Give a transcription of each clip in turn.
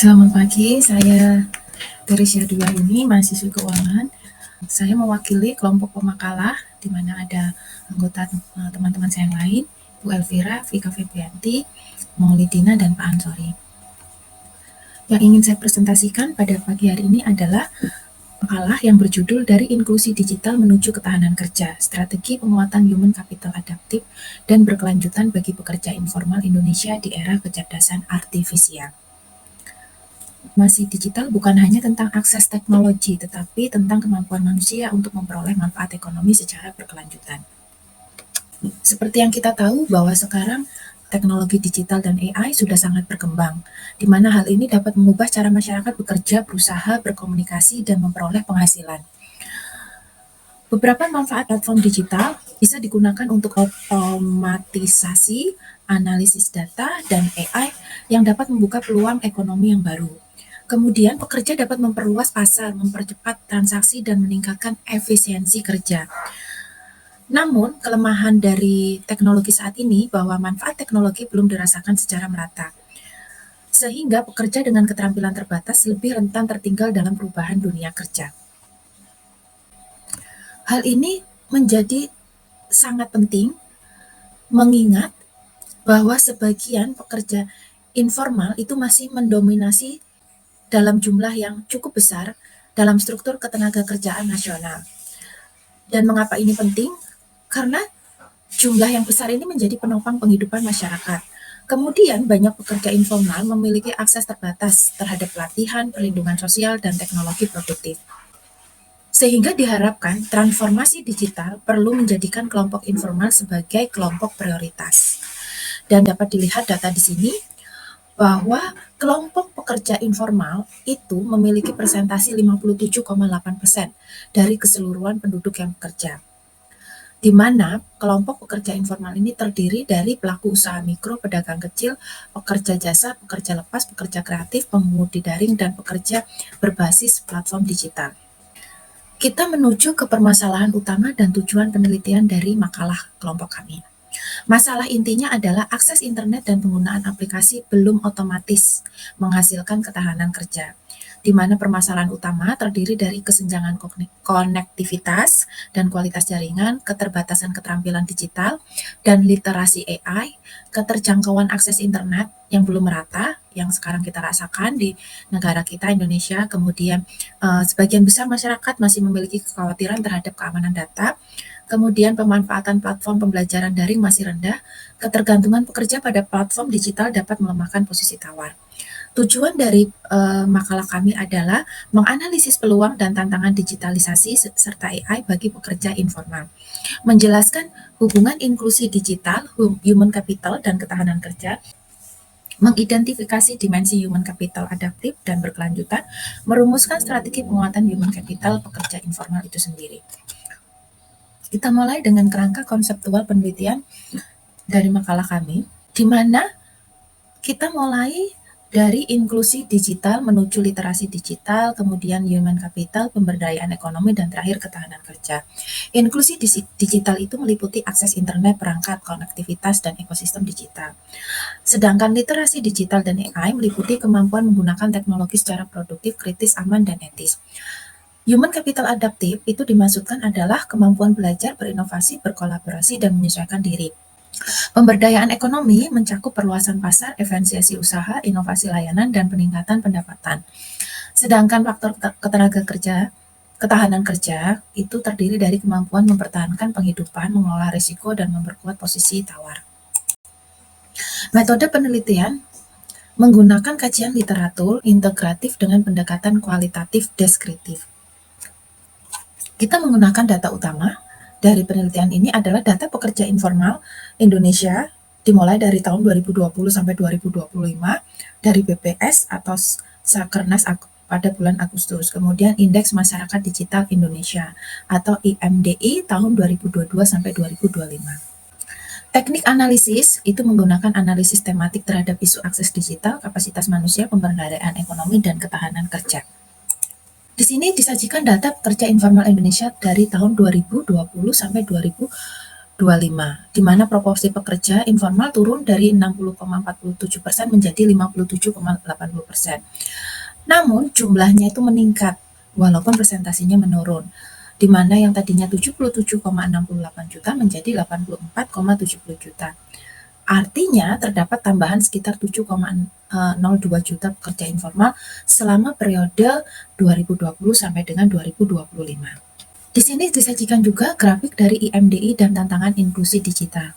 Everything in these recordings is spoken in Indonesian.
Selamat pagi, saya Teresia Dua ini mahasiswi keuangan. Saya mewakili kelompok pemakalah di mana ada anggota teman-teman saya yang lain, Bu Elvira, Vika Febrianti, Maulidina, dan Pak Ansori. Yang ingin saya presentasikan pada pagi hari ini adalah makalah yang berjudul Dari Inklusi Digital Menuju Ketahanan Kerja, Strategi Penguatan Human Capital Adaptif dan Berkelanjutan bagi Pekerja Informal Indonesia di Era Kecerdasan Artifisial. Masih digital bukan hanya tentang akses teknologi, tetapi tentang kemampuan manusia untuk memperoleh manfaat ekonomi secara berkelanjutan. Seperti yang kita tahu bahwa sekarang teknologi digital dan AI sudah sangat berkembang, di mana hal ini dapat mengubah cara masyarakat bekerja, berusaha, berkomunikasi, dan memperoleh penghasilan. Beberapa manfaat platform digital bisa digunakan untuk otomatisasi, analisis data, dan AI yang dapat membuka peluang ekonomi yang baru. Kemudian pekerja dapat memperluas pasar, mempercepat transaksi, dan meningkatkan efisiensi kerja. Namun, kelemahan dari teknologi saat ini bahwa manfaat teknologi belum dirasakan secara merata, sehingga pekerja dengan keterampilan terbatas lebih rentan tertinggal dalam perubahan dunia kerja. Hal ini menjadi sangat penting mengingat bahwa sebagian pekerja informal itu masih mendominasi dalam jumlah yang cukup besar dalam struktur ketenagakerjaan nasional. Dan mengapa ini penting? Karena jumlah yang besar ini menjadi penopang penghidupan masyarakat. Kemudian banyak pekerja informal memiliki akses terbatas terhadap pelatihan, perlindungan sosial, dan teknologi produktif. Sehingga diharapkan transformasi digital perlu menjadikan kelompok informal sebagai kelompok prioritas. Dan dapat dilihat data di sini bahwa kelompok pekerja informal itu memiliki persentase 57,8% dari keseluruhan penduduk yang bekerja. Di mana kelompok pekerja informal ini terdiri dari pelaku usaha mikro, pedagang kecil, pekerja jasa, pekerja lepas, pekerja kreatif, pengemudi daring, dan pekerja berbasis platform digital. Kita menuju ke permasalahan utama dan tujuan penelitian dari makalah kelompok kami. Masalah intinya adalah akses internet dan penggunaan aplikasi belum otomatis menghasilkan ketahanan kerja, di mana permasalahan utama terdiri dari kesenjangan konektivitas dan kualitas jaringan, keterbatasan keterampilan digital, dan literasi AI, keterjangkauan akses internet yang belum merata, yang sekarang kita rasakan di negara kita Indonesia. Kemudian sebagian besar masyarakat masih memiliki kekhawatiran terhadap keamanan data. Kemudian pemanfaatan platform pembelajaran daring masih rendah, ketergantungan pekerja pada platform digital dapat melemahkan posisi tawar. Tujuan dari makalah kami adalah menganalisis peluang dan tantangan digitalisasi serta AI bagi pekerja informal, menjelaskan hubungan inklusi digital, human capital, dan ketahanan kerja, mengidentifikasi dimensi human capital adaptif dan berkelanjutan, merumuskan strategi penguatan human capital pekerja informal itu sendiri. Kita mulai dengan kerangka konseptual penelitian dari makalah kami, di mana kita mulai dari inklusi digital menuju literasi digital, kemudian human capital, pemberdayaan ekonomi, dan terakhir ketahanan kerja. Inklusi digital itu meliputi akses internet, perangkat, konektivitas, dan ekosistem digital. Sedangkan literasi digital dan AI meliputi kemampuan menggunakan teknologi secara produktif, kritis, aman, dan etis. Human capital adaptif itu dimaksudkan adalah kemampuan belajar, berinovasi, berkolaborasi, dan menyesuaikan diri. Pemberdayaan ekonomi mencakup perluasan pasar, efisiensi usaha, inovasi layanan, dan peningkatan pendapatan. Sedangkan faktor ketahanan kerja itu terdiri dari kemampuan mempertahankan penghidupan, mengelola risiko, dan memperkuat posisi tawar. Metode penelitian menggunakan kajian literatur integratif dengan pendekatan kualitatif deskriptif. Kita menggunakan data utama dari penelitian ini adalah data pekerja informal Indonesia dimulai dari tahun 2020 sampai 2025 dari BPS atau Sakernas pada bulan Agustus. Kemudian Indeks Masyarakat Digital Indonesia atau IMDI tahun 2022 sampai 2025. Teknik analisis itu menggunakan analisis tematik terhadap isu akses digital, kapasitas manusia, pemberdayaan ekonomi, dan ketahanan kerja. Di sini disajikan data pekerja informal Indonesia dari tahun 2020 sampai 2025 di mana proporsi pekerja informal turun dari 60,47% menjadi 57,80%. Namun jumlahnya itu meningkat, walaupun presentasinya menurun, di mana yang tadinya 77,68 juta menjadi 84,70 juta. Artinya terdapat tambahan sekitar 7,02 juta pekerja informal selama periode 2020 sampai dengan 2025. Di sini disajikan juga grafik dari IMDI dan tantangan inklusi digital.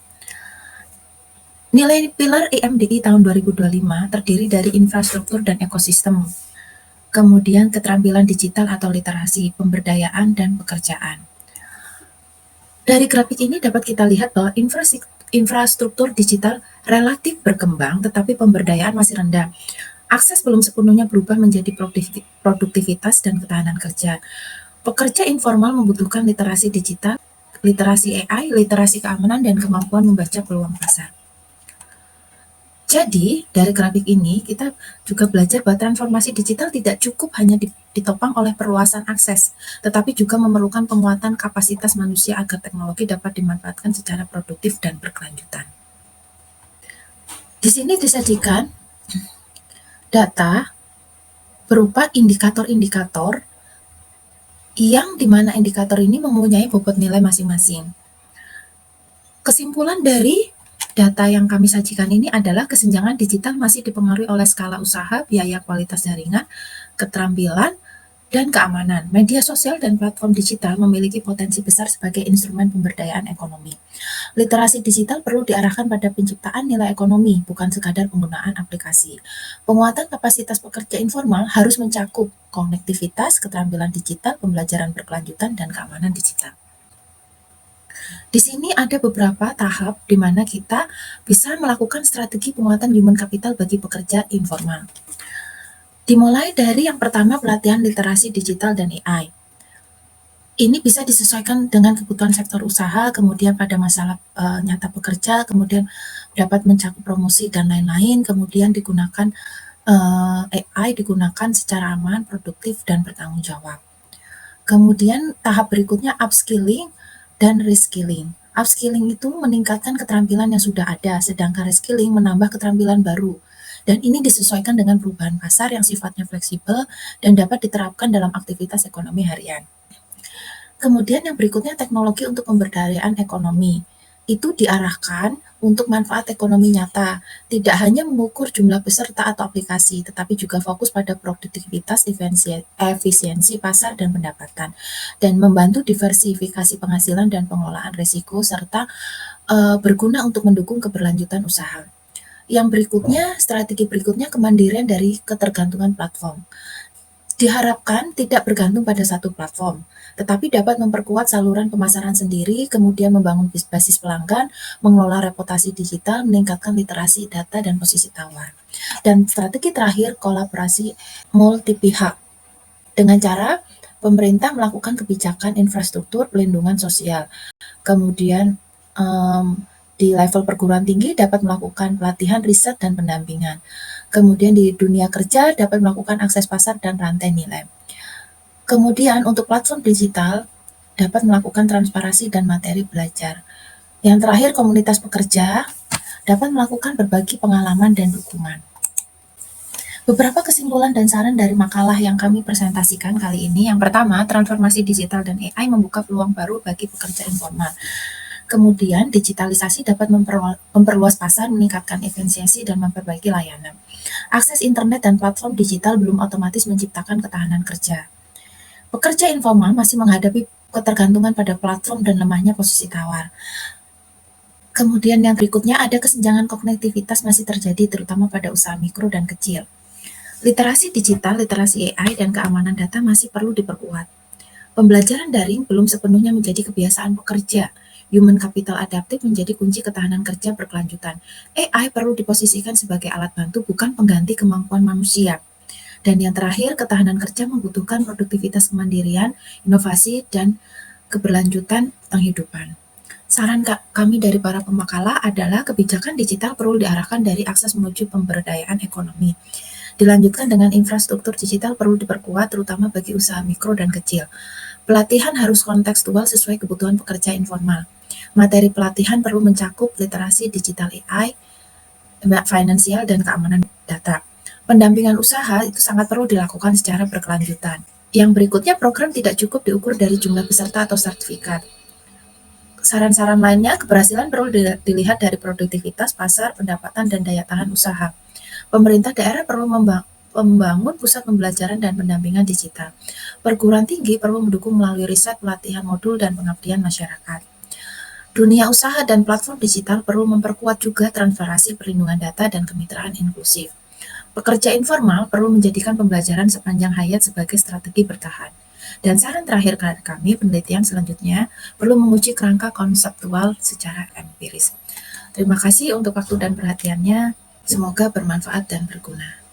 Nilai pilar IMDI tahun 2025 terdiri dari infrastruktur dan ekosistem, kemudian keterampilan digital atau literasi, pemberdayaan, dan pekerjaan. Dari grafik ini dapat kita lihat bahwa infrastruktur digital relatif berkembang, tetapi pemberdayaan masih rendah. Akses belum sepenuhnya berubah menjadi produktivitas dan ketahanan kerja. Pekerja informal membutuhkan literasi digital, literasi AI, literasi keamanan, dan kemampuan membaca peluang pasar. Jadi, dari grafik ini, kita juga belajar bahwa transformasi digital tidak cukup hanya ditopang oleh perluasan akses, tetapi juga memerlukan penguatan kapasitas manusia agar teknologi dapat dimanfaatkan secara produktif dan berkelanjutan. Di sini disajikan data berupa indikator-indikator yang dimana indikator ini mempunyai bobot nilai masing-masing. Kesimpulan dari data yang kami sajikan ini adalah kesenjangan digital masih dipengaruhi oleh skala usaha, biaya kualitas jaringan, keterampilan, dan keamanan. Media sosial dan platform digital memiliki potensi besar sebagai instrumen pemberdayaan ekonomi. Literasi digital perlu diarahkan pada penciptaan nilai ekonomi, bukan sekadar penggunaan aplikasi. Penguatan kapasitas pekerja informal harus mencakup konektivitas, keterampilan digital, pembelajaran berkelanjutan, dan keamanan digital. Di sini ada beberapa tahap di mana kita bisa melakukan strategi penguatan human capital bagi pekerja informal. Dimulai dari yang pertama, pelatihan literasi digital dan AI. Ini bisa disesuaikan dengan kebutuhan sektor usaha, kemudian pada masalah nyata pekerja, kemudian dapat mencakup promosi dan lain-lain, kemudian digunakan AI digunakan secara aman, produktif, dan bertanggung jawab. Kemudian tahap berikutnya upskilling dan reskilling. Upskilling itu meningkatkan keterampilan yang sudah ada, sedangkan reskilling menambah keterampilan baru. Dan ini disesuaikan dengan perubahan pasar yang sifatnya fleksibel dan dapat diterapkan dalam aktivitas ekonomi harian. Kemudian yang berikutnya teknologi untuk pemberdayaan ekonomi. Itu diarahkan untuk manfaat ekonomi nyata, tidak hanya mengukur jumlah peserta atau aplikasi, tetapi juga fokus pada produktivitas, efisiensi pasar, dan pendapatan, dan membantu diversifikasi penghasilan dan pengelolaan risiko, serta berguna untuk mendukung keberlanjutan usaha. Yang berikutnya, strategi berikutnya kemandirian dari ketergantungan platform. Diharapkan tidak bergantung pada satu platform, tetapi dapat memperkuat saluran pemasaran sendiri, kemudian membangun basis pelanggan, mengelola reputasi digital, meningkatkan literasi data dan posisi tawar. Dan strategi terakhir, kolaborasi multi pihak. Dengan cara pemerintah melakukan kebijakan infrastruktur pelindungan sosial. Kemudian di level perguruan tinggi dapat melakukan pelatihan, riset, dan pendampingan. Kemudian di dunia kerja dapat melakukan akses pasar dan rantai nilai. Kemudian untuk platform digital dapat melakukan transparansi dan materi belajar. Yang terakhir, komunitas pekerja dapat melakukan berbagi pengalaman dan dukungan. Beberapa kesimpulan dan saran dari makalah yang kami presentasikan kali ini. Yang pertama, transformasi digital dan AI membuka peluang baru bagi pekerja informal. Kemudian, digitalisasi dapat memperluas pasar, meningkatkan efisiensi, dan memperbaiki layanan. Akses internet dan platform digital belum otomatis menciptakan ketahanan kerja. Pekerja informal masih menghadapi ketergantungan pada platform dan lemahnya posisi tawar. Kemudian yang berikutnya ada kesenjangan konektivitas masih terjadi terutama pada usaha mikro dan kecil. Literasi digital, literasi AI, dan keamanan data masih perlu diperkuat. Pembelajaran daring belum sepenuhnya menjadi kebiasaan pekerja. Human capital adaptif menjadi kunci ketahanan kerja berkelanjutan. AI perlu diposisikan sebagai alat bantu, bukan pengganti kemampuan manusia. Dan yang terakhir, ketahanan kerja membutuhkan produktivitas, kemandirian, inovasi, dan keberlanjutan penghidupan. Saran kami dari para pemakalah adalah kebijakan digital perlu diarahkan dari akses menuju pemberdayaan ekonomi. Dilanjutkan dengan infrastruktur digital perlu diperkuat, terutama bagi usaha mikro dan kecil. Pelatihan harus kontekstual sesuai kebutuhan pekerja informal. Materi pelatihan perlu mencakup literasi digital AI, finansial, dan keamanan data. Pendampingan usaha itu sangat perlu dilakukan secara berkelanjutan. Yang berikutnya, program tidak cukup diukur dari jumlah peserta atau sertifikat. Saran-saran lainnya, keberhasilan perlu dilihat dari produktivitas pasar, pendapatan, dan daya tahan usaha. Pemerintah daerah perlu membangun pusat pembelajaran dan pendampingan digital. Perguruan tinggi perlu mendukung melalui riset, pelatihan modul, dan pengabdian masyarakat. Dunia usaha dan platform digital perlu memperkuat juga transparansi perlindungan data dan kemitraan inklusif. Pekerja informal perlu menjadikan pembelajaran sepanjang hayat sebagai strategi bertahan. Dan saran terakhir kami, penelitian selanjutnya perlu menguji kerangka konseptual secara empiris. Terima kasih untuk waktu dan perhatiannya. Semoga bermanfaat dan berguna.